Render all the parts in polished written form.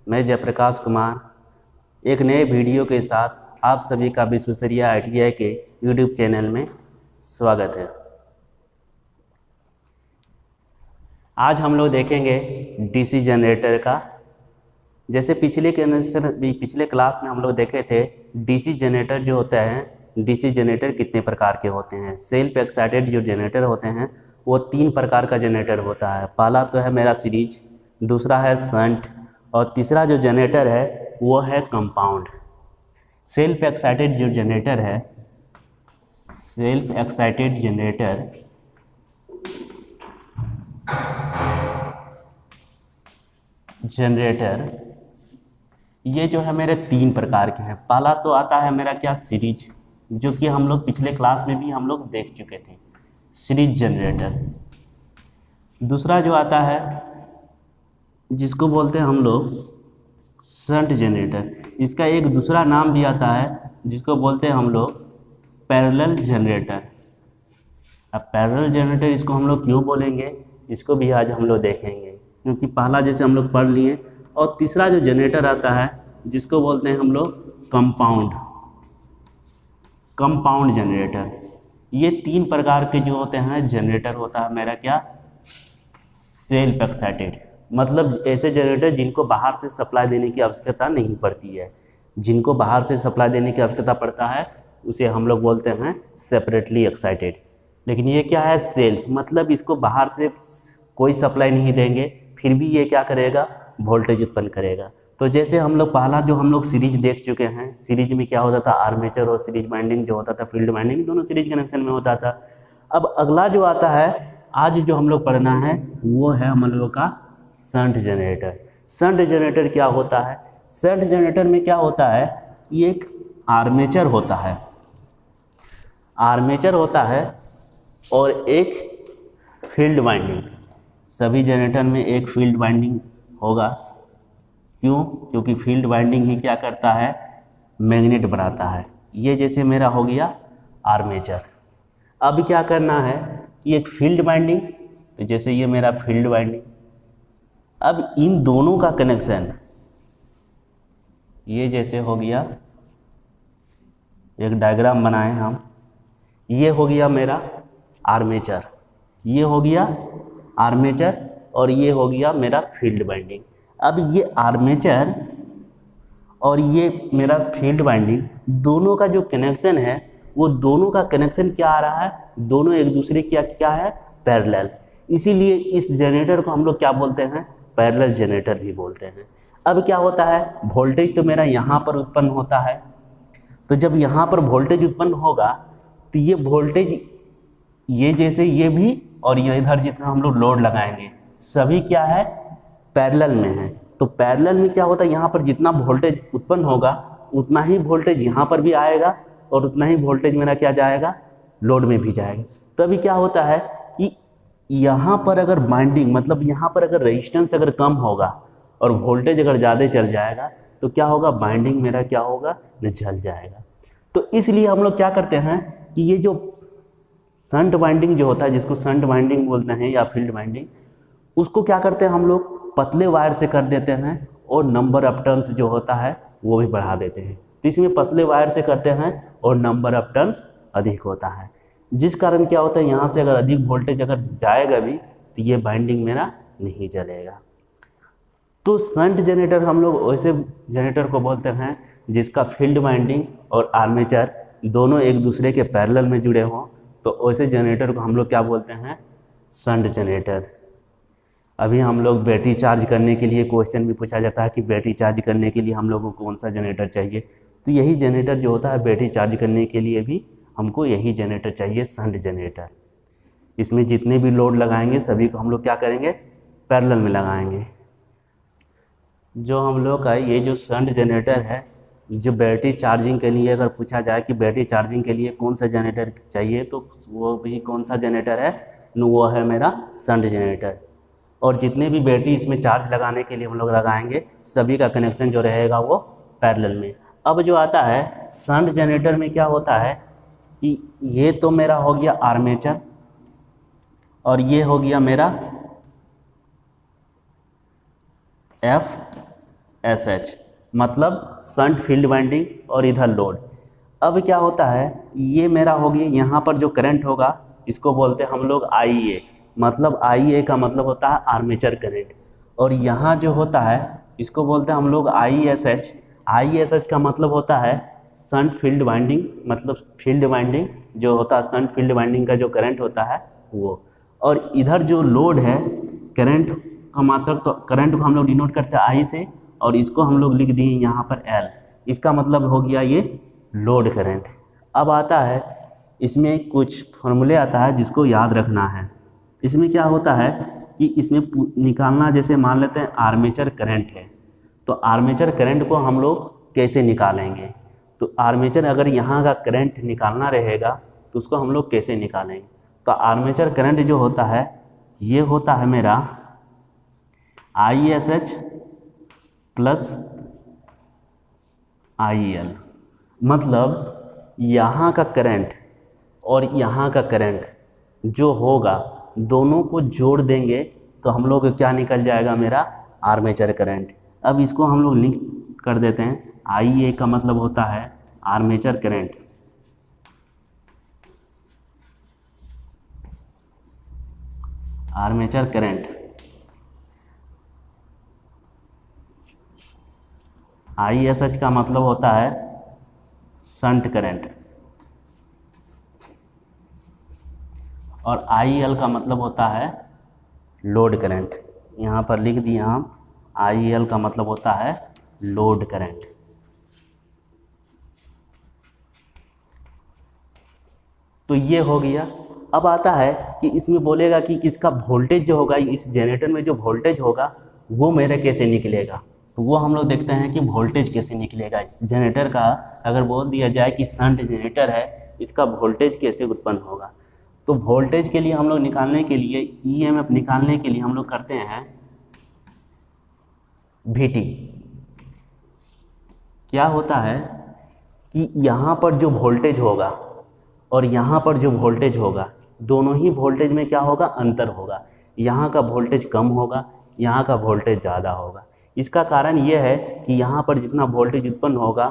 मैं जयप्रकाश कुमार एक नए वीडियो के साथ आप सभी का विश्वसनीय ITI के यूट्यूब चैनल में स्वागत है। आज हम लोग देखेंगे डीसी जनरेटर का। जैसे पिछले क्लास में हम लोग देखे थे डीसी जनरेटर जो होता है, डीसी जनरेटर कितने प्रकार के होते हैं। सेल्फ एक्साइटेड जो जनरेटर होते हैं वो 3 प्रकार का जनरेटर होता है। पहला तो है मेरा सीरीज, दूसरा है शंट और तीसरा जो जनरेटर है वो है कंपाउंड। सेल्फ एक्साइटेड जो जनरेटर है, सेल्फ एक्साइटेड जनरेटर ये जो है मेरे 3 प्रकार के हैं। पहला तो आता है मेरा क्या, सीरीज, जो कि हम लोग पिछले क्लास में भी हम लोग देख चुके थे, सीरीज जनरेटर। दूसरा जो आता है जिसको बोलते हैं हम लोग शंट जनरेटर। इसका एक दूसरा नाम भी आता है जिसको बोलते हैं हम लोग पैरेलल जनरेटर। अब पैरेलल जनरेटर इसको हम लोग क्यों बोलेंगे, इसको भी आज हम लोग देखेंगे, क्योंकि पहला जैसे हम लोग पढ़ लिए। और तीसरा जो जनरेटर आता है जिसको बोलते हैं हम लोग कंपाउंड जनरेटर। ये 3 प्रकार के जो होते हैं जनरेटर होता है मेरा क्या, सेल्फ एक्साइटेड, मतलब ऐसे जनरेटर जिनको बाहर से सप्लाई देने की आवश्यकता नहीं पड़ती है। जिनको बाहर से सप्लाई देने की आवश्यकता पड़ता है उसे हम लोग बोलते हैं सेपरेटली एक्साइटेड। लेकिन ये क्या है, सेल्फ, मतलब इसको बाहर से कोई सप्लाई नहीं देंगे फिर भी ये क्या करेगा, वोल्टेज उत्पन्न करेगा। तो जैसे हम लोग पहला जो हम लोग सीरीज देख चुके हैं, सीरीज में क्या होता था, आर्मेचर और सीरीज वाइंडिंग जो होता था, फील्ड वाइंडिंग, दोनों सीरीज कनेक्शन में होता था। अब अगला जो आता है आज जो हम लोग पढ़ना है वो है हम लोगों का शंट जनरेटर। शंट जनरेटर क्या होता है, शंट जनरेटर में क्या होता है कि एक आर्मेचर होता है, और एक फील्ड वाइंडिंग। सभी जनरेटर में एक फील्ड वाइंडिंग होगा। क्यों? क्योंकि फील्ड वाइंडिंग ही क्या करता है, मैग्नेट बनाता है। ये जैसे मेरा हो गया आर्मेचर। अब क्या करना है कि एक फील्ड वाइंडिंग, तो जैसे ये मेरा फील्ड वाइंडिंग, अब इन दोनों का कनेक्शन ये जैसे हो गया, एक डायग्राम बनाए हम, ये हो गया मेरा आर्मेचर, ये हो गया आर्मेचर और ये हो गया मेरा फील्ड वाइंडिंग। अब ये आर्मेचर और ये मेरा फील्ड वाइंडिंग दोनों का जो कनेक्शन है वो दोनों का कनेक्शन क्या आ रहा है, दोनों एक दूसरे की क्या है, पैरेलल। इसीलिए इस जनरेटर को हम लोग क्या बोलते हैं, पैरेलल जनरेटर भी बोलते हैं। अब क्या होता है, वोल्टेज तो मेरा यहाँ पर उत्पन्न होता है। तो जब यहाँ पर वोल्टेज उत्पन्न होगा तो ये वोल्टेज ये जैसे ये भी और ये इधर जितना हम लोग लोड लगाएंगे सभी क्या है, पैरेलल में है। तो पैरेलल में क्या होता है, यहाँ पर जितना वोल्टेज उत्पन्न होगा उतना ही वोल्टेज यहाँ पर भी आएगा और उतना ही वोल्टेज मेरा क्या जाएगा, लोड में भी जाएगा। तो अभी क्या होता है कि यहाँ पर अगर बाइंडिंग, मतलब यहाँ पर अगर रेजिस्टेंस अगर कम होगा और वोल्टेज अगर ज़्यादा चल जाएगा तो क्या होगा, बाइंडिंग मेरा क्या होगा, जल जाएगा। तो इसलिए हम लोग क्या करते हैं कि ये जो शंट वाइंडिंग जो होता है, जिसको शंट वाइंडिंग बोलते हैं या फील्ड वाइंडिंग, उसको क्या करते हैं हम लोग पतले वायर से कर देते हैं और नंबर ऑफ टर्न्स जो होता है वो भी बढ़ा देते हैं। तो इसमें पतले वायर से करते हैं और नंबर ऑफ टर्न्स अधिक होता है, जिस कारण क्या होता है, यहाँ से अगर अधिक वोल्टेज अगर जाएगा भी तो ये बाइंडिंग मेरा नहीं जलेगा। तो शंट जनरेटर हम लोग वैसे जनरेटर को बोलते हैं जिसका फील्ड वाइंडिंग और आर्मेचर दोनों एक दूसरे के पैरेलल में जुड़े हों, तो वैसे जनरेटर को हम लोग क्या बोलते हैं, शंट जनरेटर। अभी हम लोग बैटरी चार्ज करने के लिए क्वेश्चन भी पूछा जाता है कि बैटरी चार्ज करने के लिए हम लोगों को कौन सा जनरेटर चाहिए, तो यही जनरेटर जो होता है बैटरी चार्ज करने के लिए भी हमको यही जनरेटर चाहिए, शंट जनरेटर। इसमें जितने भी लोड लगाएंगे सभी को हम लोग क्या करेंगे, पैरेलल में लगाएंगे। जो हम लोग का ये जो शंट जनरेटर है, जो बैटरी चार्जिंग के लिए अगर पूछा जाए कि बैटरी चार्जिंग के लिए कौन सा जनरेटर चाहिए, तो वो भी कौन सा जनरेटर है, वो है मेरा शंट जनरेटर। और जितने भी बैटरी इसमें चार्ज लगाने के लिए हम लोग लगाएंगे सभी का कनेक्शन जो रहेगा वो पैरेलल में। अब जो आता है शंट जनरेटर में क्या होता है कि ये तो मेरा हो गया आर्मेचर और ये हो गया मेरा एस एच, मतलब शंट फील्ड वाइंडिंग और इधर लोड। अब क्या होता है कि ये मेरा हो गया, यहाँ पर जो करंट होगा इसको बोलते हैं हम लोग आई ए, मतलब आई ए का मतलब होता है आर्मेचर करंट। और यहाँ जो होता है इसको बोलते हैं हम लोग I S H. I S H का मतलब होता है शंट फील्ड वाइंडिंग, मतलब फील्ड वाइंडिंग जो होता है, शंट फील्ड वाइंडिंग का जो करंट होता है वो। और इधर जो लोड है, करंट का मात्रक, तो करंट को हम लोग डिनोट करते हैं आई से, और इसको हम लोग लिख दिए यहाँ पर एल। इसका मतलब हो गया ये लोड करंट। अब आता है इसमें कुछ फॉर्मूले आता है जिसको याद रखना है। इसमें क्या होता है कि इसमें निकालना, जैसे मान लेते हैं आर्मेचर करंट है, तो आर्मेचर करंट को हम लोग कैसे निकालेंगे, तो आर्मेचर अगर यहाँ का करंट निकालना रहेगा तो उसको हम लोग कैसे निकालेंगे। तो आर्मेचर करंट जो होता है ये होता है मेरा I S H plus I L, मतलब यहाँ का करंट और यहाँ का करंट जो होगा दोनों को जोड़ देंगे तो हम लोग क्या निकल जाएगा, मेरा आर्मेचर करंट। अब इसको हम लोग लिंक कर देते हैं। आई ए का मतलब होता है armature current, armature current. I S H का मतलब होता है शंट करंट, और आई एल का मतलब होता है लोड करंट। यहाँ पर लिख दिए हम, आई एल का मतलब होता है लोड करंट। तो ये हो गया। अब आता है कि इसमें बोलेगा कि इसका वोल्टेज जो होगा, इस जनरेटर में जो वोल्टेज होगा वो मेरे कैसे निकलेगा। तो वो हम लोग देखते हैं कि वोल्टेज कैसे निकलेगा इस जनरेटर का। अगर बोल दिया जाए कि शंट जनरेटर है, इसका वोल्टेज कैसे उत्पन्न होगा, तो वोल्टेज के लिए हम लोग निकालने के लिए, ईएमएफ निकालने के लिए हम लोग करते हैं VT। क्या होता है कि यहाँ पर जो वोल्टेज होगा और यहाँ पर जो वोल्टेज होगा, दोनों ही वोल्टेज में क्या होगा, अंतर होगा। यहाँ का वोल्टेज कम होगा, यहाँ का वोल्टेज ज़्यादा होगा। इसका कारण ये है कि यहाँ पर जितना वोल्टेज उत्पन्न होगा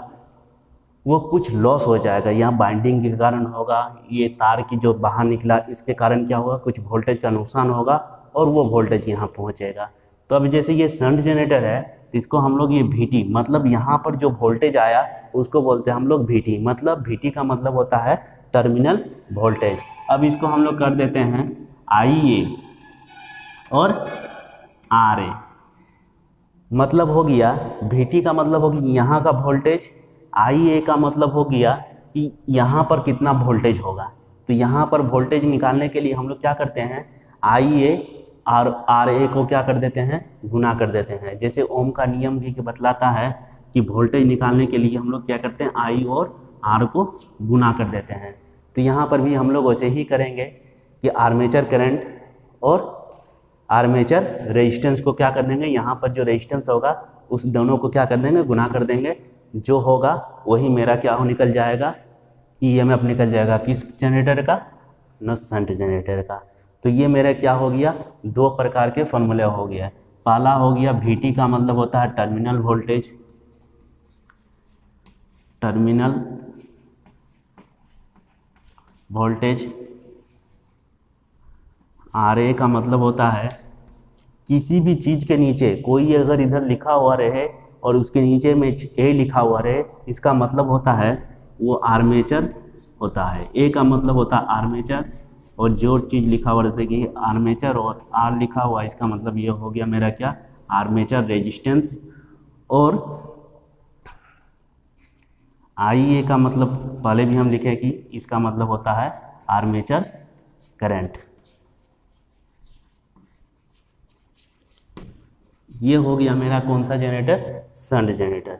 वो कुछ लॉस हो जाएगा, यहाँ बाइंडिंग के कारण होगा, ये तार की जो बाहर निकला इसके कारण क्या होगा, कुछ वोल्टेज का नुकसान होगा और वो वोल्टेज यहाँ पहुँचेगा। तो अब जैसे ये शंट जनरेटर है तो इसको हम लोग ये VT, मतलब यहाँ पर जो वोल्टेज आया उसको बोलते हैं हम लोग VT, मतलब VT का मतलब होता है टर्मिनल वोल्टेज। अब इसको हम लोग कर देते हैं IA और RA, मतलब हो गया VT का मतलब हो गया यहाँ का वोल्टेज, IA का मतलब हो गया कि यहाँ पर कितना वोल्टेज होगा। तो यहाँ पर वोल्टेज निकालने के लिए हम लोग क्या करते हैं, IA और RA को क्या कर देते हैं, गुना कर देते हैं। जैसे ओम का नियम भी बतलाता है कि वोल्टेज निकालने के लिए हम लोग क्या करते हैं, I और R को गुना कर देते हैं। तो यहाँ पर भी हम लोग वैसे ही करेंगे कि आर्मेचर करंट और आर्मेचर रेजिस्टेंस को क्या कर देंगे, यहाँ पर जो रेजिस्टेंस होगा उस दोनों को क्या कर देंगे, गुना कर देंगे। जो होगा वही मेरा क्या हो निकल जाएगा, ईएमएफ निकल जाएगा। किस जनरेटर का, न शंट जनरेटर का। तो ये मेरा क्या हो गया, दो प्रकार के फॉर्मूले हो गया। पहला हो गया VT का मतलब होता है terminal voltage, terminal voltage. RA का मतलब होता है किसी भी चीज़ के नीचे कोई अगर इधर लिखा हुआ रहे और उसके नीचे में A लिखा हुआ रहे, इसका मतलब होता है वो आर्मेचर होता है। A का मतलब होता है आर्मेचर, और जो चीज़ लिखा हुआ रहता है कि आर्मेचर और R लिखा हुआ, इसका मतलब ये हो गया मेरा क्या, आर्मेचर रेजिस्टेंस। और IA का मतलब पहले भी हम लिखे कि इसका मतलब होता है आर्मेचर करंट। ये हो गया मेरा कौन सा जनरेटर, शंट जनरेटर,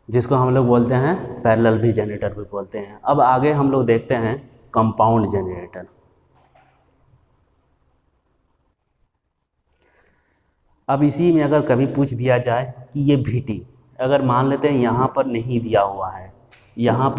जिसको हम लोग बोलते हैं पैरेलल भी जनरेटर भी बोलते हैं। अब आगे हम लोग देखते हैं कंपाउंड जनरेटर। अब इसी में अगर कभी पूछ दिया जाए कि ये VT, अगर मान लेते हैं यहाँ पर नहीं दिया हुआ है, यहाँ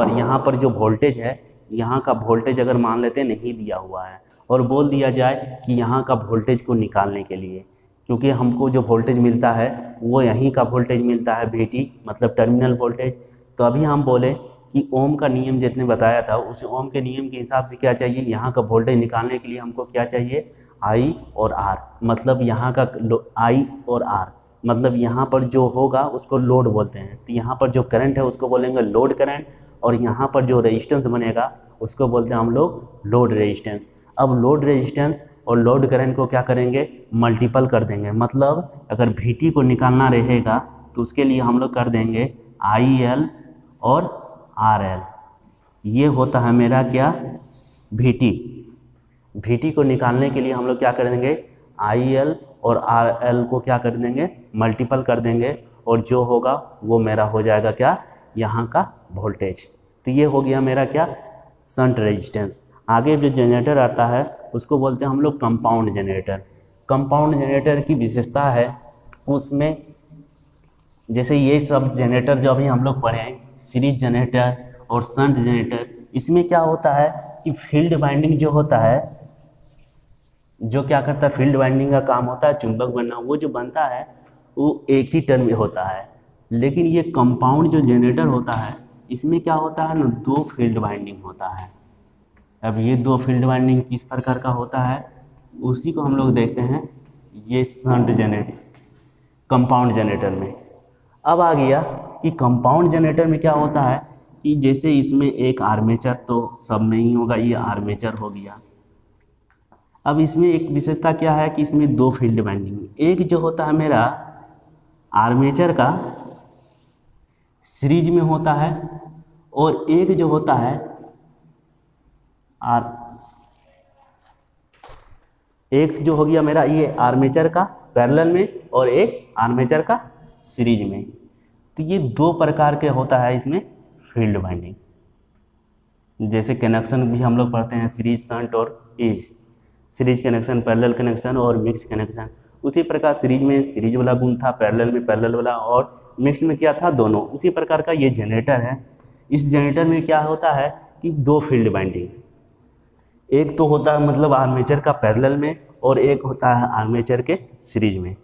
पर जो वोल्टेज है, यहाँ का वोल्टेज अगर मान लेते हैं नहीं दिया हुआ है, और बोल दिया जाए कि यहाँ का वोल्टेज को निकालने के लिए क्योंकि हमको जो वोल्टेज मिलता है वो यहीं का वोल्टेज मिलता है VT, मतलब टर्मिनल वोल्टेज। तो अभी हम बोले कि ओम का नियम जितने बताया था, उस ओम के नियम के हिसाब से क्या चाहिए, यहाँ का वोल्टेज निकालने के लिए हमको क्या चाहिए, I और R, मतलब यहाँ का I और R, मतलब यहाँ पर जो होगा उसको लोड बोलते हैं। तो यहाँ पर जो करंट है उसको बोलेंगे लोड करंट, और यहाँ पर जो रेजिस्टेंस बनेगा उसको बोलते हैं हम लोग लोड रेजिस्टेंस। अब लोड रेजिस्टेंस और लोड करंट को क्या करेंगे, मल्टीपल कर देंगे। मतलब अगर VT को निकालना रहेगा तो उसके लिए हम लोग कर देंगे IL और RL। ये होता है मेरा क्या, VT को निकालने के लिए हम लोग क्या कर देंगे, IL और RL को क्या कर देंगे, मल्टीपल कर देंगे, और जो होगा वो मेरा हो जाएगा क्या, यहाँ का वोल्टेज। तो ये हो गया मेरा क्या, शंट रेजिस्टेंस। आगे जो जनरेटर आता है उसको बोलते हैं हम लोग कंपाउंड जनरेटर। कंपाउंड जनरेटर की विशेषता है उसमें, जैसे ये सब जनरेटर जो अभी हम लोग पढ़े हैं, सीरीज जनरेटर और शंट जनरेटर, इसमें क्या होता है कि फील्ड वाइंडिंग जो होता है, जो क्या करता है, फील्ड वाइंडिंग का काम होता है चुंबक बनना, वो जो बनता है वो एक ही टर्म में होता है। लेकिन ये कंपाउंड जो जनरेटर होता है इसमें क्या होता है ना, दो फील्ड वाइंडिंग होता है। अब ये दो फील्ड वाइंडिंग किस प्रकार का होता है, उसी को हम लोग देखते हैं ये शंट जनरेटर, कंपाउंड जनरेटर में। अब आ गया कि कंपाउंड जनरेटर में क्या होता है कि जैसे इसमें एक आर्मेचर तो सब में ही होगा, ये आर्मेचर हो गया। अब इसमें एक विशेषता क्या है कि इसमें दो फील्ड वाइंडिंग, एक जो होता है मेरा आर्मेचर का सीरीज में होता है, और एक जो होता है एक जो हो गया मेरा ये आर्मेचर का पैरेलल में, और एक आर्मेचर का सीरीज में। तो ये दो प्रकार के होता है इसमें फील्ड वाइंडिंग। जैसे कनेक्शन भी हम लोग पढ़ते हैं सीरीज, शंट और is, series connection, parallel connection और मिक्स कनेक्शन। उसी प्रकार सीरीज में सीरीज वाला गुण था, पैरेलल में पैरेलल वाला, और मिक्स में क्या था, दोनों। उसी प्रकार का ये जनरेटर है। इस जनरेटर में क्या होता है कि दो फील्ड वाइंडिंग, एक तो होता है मतलब आर्मेचर का पैरेलल में, और एक होता है आर्मेचर के सीरीज में।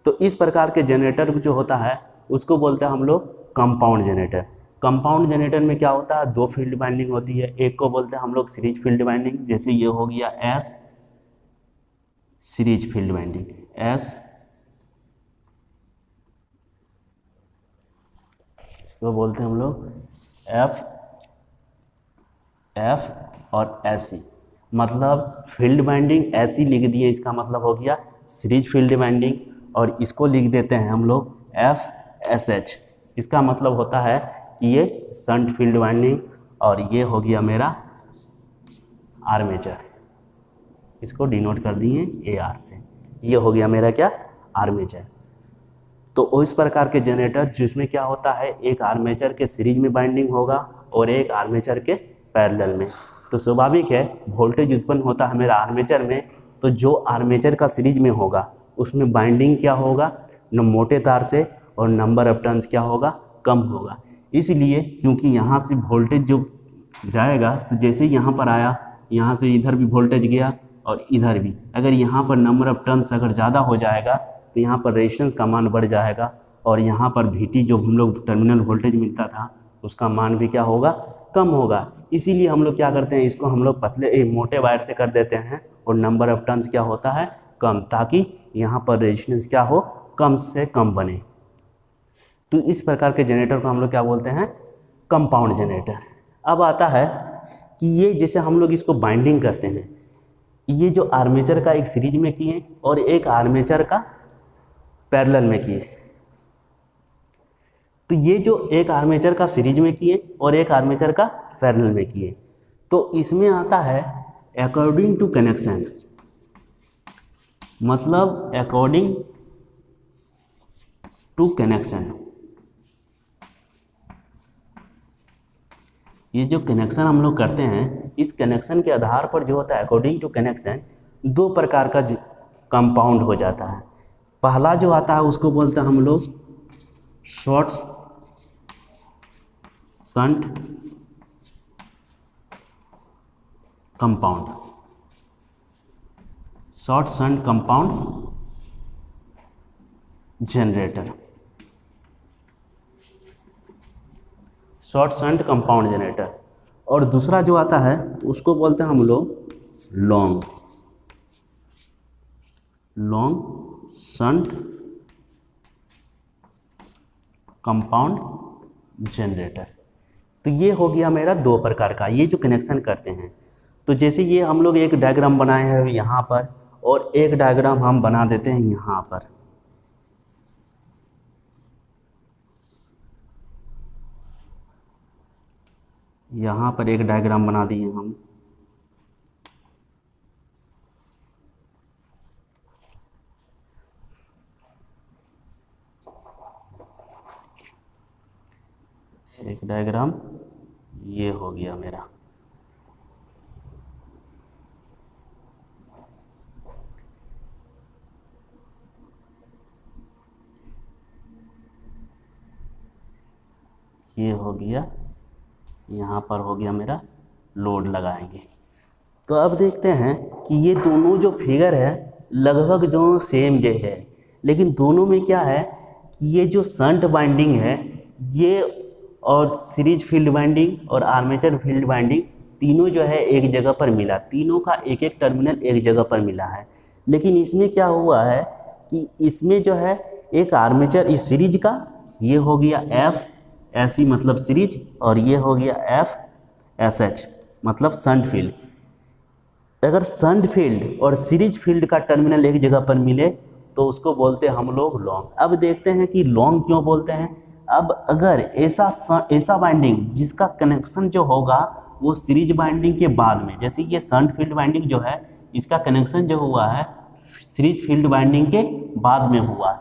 तो इस प्रकार के जनरेटर जो होता है उसको बोलते हैं हम लोग कंपाउंड जनरेटर। कंपाउंड जनरेटर में क्या होता है, दो फील्ड वाइंडिंग होती है, एक को बोलते हैं हम लोग सीरीज फील्ड वाइंडिंग, जैसे ये हो गया S series field winding, S, इसको बोलते हैं हम लोग एफ और एस, मतलब फील्ड वाइंडिंग ऐसी लिख दिए, इसका मतलब हो गया सीरीज फील्ड वाइंडिंग, और इसको लिख देते हैं हम लोग FSH। इसका मतलब होता है कि ये शंट फील्ड वाइंडिंग, और ये हो गया मेरा आर्मेचर, इसको डिनोट कर दिए AR से। ये हो गया मेरा क्या, आर्मेचर। तो इस प्रकार के जनरेटर जिसमें क्या होता है, एक आर्मेचर के सीरीज में बाइंडिंग होगा और एक आर्मेचर के पैरेलल में। तो स्वाभाविक है वोल्टेज उत्पन्न होता है मेरा आर्मेचर में, तो जो आर्मेचर का सीरीज में होगा उसमें बाइंडिंग क्या होगा, न मोटे तार से, और नंबर ऑफ टर्न्स क्या होगा, कम होगा। इसलिए क्योंकि यहाँ से वोल्टेज जो जाएगा, तो जैसे ही यहाँ पर आया, यहाँ से इधर भी वोल्टेज गया और इधर भी, अगर यहाँ पर नंबर ऑफ टर्न्स अगर ज़्यादा हो जाएगा तो यहाँ पर रेजिस्टेंस का मान बढ़ जाएगा, और यहाँ पर VT जो हम लोग टर्मिनल वोल्टेज मिलता था उसका मान भी क्या होगा, कम होगा। इसीलिए हम लोग क्या करते हैं, इसको हम लोग पतले मोटे वायर से कर देते हैं, और नंबर ऑफ टर्न्स क्या होता है, कम, ताकि यहाँ पर रेजिस्टेंस क्या हो, कम से कम बने। तो इस प्रकार के जनरेटर को हम लोग क्या बोलते हैं, कंपाउंड जनरेटर। अब आता है कि ये जैसे हम लोग इसको बाइंडिंग करते हैं, ये जो आर्मेचर का एक सीरीज में किए और एक आर्मेचर का पैरेलल में किए, तो ये जो एक आर्मेचर का सीरीज में किए और एक आर्मेचर का पैरेलल में किए, तो इसमें आता है अकॉर्डिंग टू कनेक्शन, मतलब अकॉर्डिंग टू कनेक्शन। ये जो कनेक्शन हम लोग करते हैं, इस कनेक्शन के आधार पर जो होता है अकॉर्डिंग टू कनेक्शन, दो प्रकार का कंपाउंड हो जाता है। पहला जो आता है उसको बोलते हैं हम लोग short shunt compound, short shunt compound generator, short shunt compound generator. और दूसरा जो आता है उसको बोलते हैं हम लोग लॉन्ग शंट कंपाउंड जनरेटर। तो ये हो गया मेरा दो प्रकार का, ये जो कनेक्शन करते हैं। तो जैसे ये हम लोग एक डायग्राम बनाए हैं यहाँ पर, और एक डायग्राम हम बना देते हैं यहाँ पर। यहाँ पर एक डायग्राम बना दिए हम। एक डायग्राम ये हो गया मेरा। ये हो गया, यहाँ पर हो गया मेरा लोड लगाएंगे। तो अब देखते हैं कि ये दोनों जो फिगर है लगभग जो सेम जे है, लेकिन दोनों में क्या है कि ये जो शंट वाइंडिंग है ये, और सीरीज फील्ड वाइंडिंग और आर्मेचर फील्ड वाइंडिंग तीनों जो है एक जगह पर मिला, तीनों का एक एक टर्मिनल एक जगह पर मिला है। लेकिन इसमें क्या हुआ है कि इसमें जो है एक आर्मेचर इस सीरीज का, ये हो गया एफ ऐसी मतलब सीरीज, और ये हो गया एफ एस एच मतलब शंट फील्ड। अगर शंट फील्ड और सीरीज फील्ड का टर्मिनल एक जगह पर मिले तो उसको बोलते हैं हम लोग लॉन्ग। अब देखते हैं कि लॉन्ग क्यों बोलते हैं। अब अगर ऐसा वाइंडिंग जिसका कनेक्शन जो होगा वो सीरीज वाइंडिंग के बाद में, जैसे ये शंट फील्ड वाइंडिंग जो है इसका कनेक्शन जो हुआ है सीरीज फील्ड वाइंडिंग के बाद में हुआ,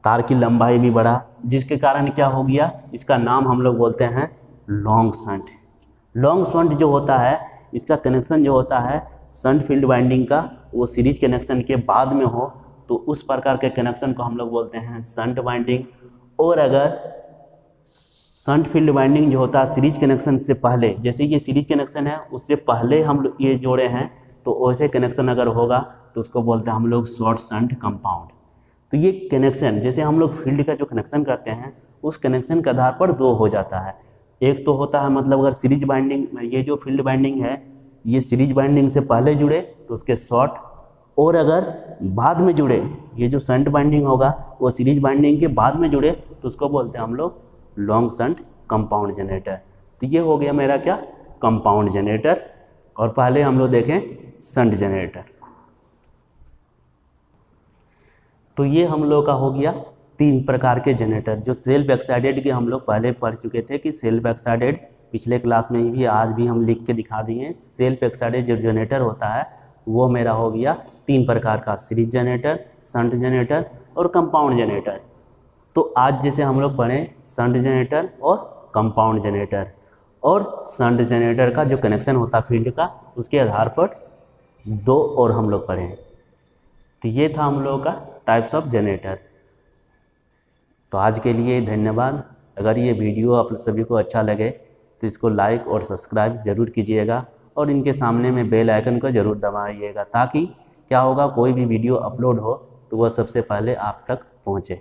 तार की लंबाई भी बढ़ा, जिसके कारण क्या हो गया, इसका नाम हम लोग बोलते हैं लॉन्ग शंट। लॉन्ग शंट जो होता है इसका कनेक्शन जो होता है शंट फील्ड वाइंडिंग का वो सीरीज कनेक्शन के बाद में हो तो उस प्रकार के कनेक्शन को हम लोग बोलते हैं शंट वाइंडिंग। और अगर शंट फील्ड वाइंडिंग जो होता है सीरीज कनेक्शन से पहले, जैसे ये सीरीज कनेक्शन है उससे पहले हम लोग ये जोड़े हैं, तो वैसे कनेक्शन अगर होगा तो उसको बोलते हैं हम लोग शॉर्ट शंट कंपाउंड। तो ये कनेक्शन जैसे हम लोग फील्ड का जो कनेक्शन करते हैं उस कनेक्शन के आधार पर दो हो जाता है। एक तो होता है मतलब अगर सीरीज बाइंडिंग, ये जो फील्ड बाइंडिंग है ये सीरीज बाइंडिंग से पहले जुड़े तो उसके शॉर्ट, और अगर बाद में जुड़े, ये जो शंट बाइंडिंग होगा वो सीरीज बाइंडिंग के बाद में जुड़े तो उसको बोलते हैं हम लोग लॉन्ग शंट कंपाउंड जनरेटर। तो ये हो गया मेरा क्या, कंपाउंड जनरेटर। और पहले हम लोग देखें शंट जनरेटर। तो ये हम लोग का हो गया तीन प्रकार के जनरेटर, जो सेल्फ एक्साइटेड के हम लोग पहले पढ़ चुके थे कि सेल्फ एक्साइटेड पिछले क्लास में भी, आज भी हम लिख के दिखा दिए। सेल्फ एक्साइटेड जो जनरेटर होता है वो मेरा हो गया तीन प्रकार का, सीरीज जनरेटर, शंट जनरेटर और कंपाउंड जनरेटर। तो आज जैसे हम लोग पढ़े शंट जनरेटर और कंपाउंड जनरेटर, और शंट जनरेटर का जो कनेक्शन होता फील्ड का उसके आधार पर दो और हम लोग पढ़े। तो ये था हम लोगों का टाइप्स ऑफ जनरेटर। तो आज के लिए धन्यवाद। अगर ये वीडियो आप सभी को अच्छा लगे तो इसको लाइक और सब्सक्राइब ज़रूर कीजिएगा, और इनके सामने में बेल आइकन को ज़रूर दबाइएगा, ताकि क्या होगा कोई भी वीडियो अपलोड हो तो वह सबसे पहले आप तक पहुँचे।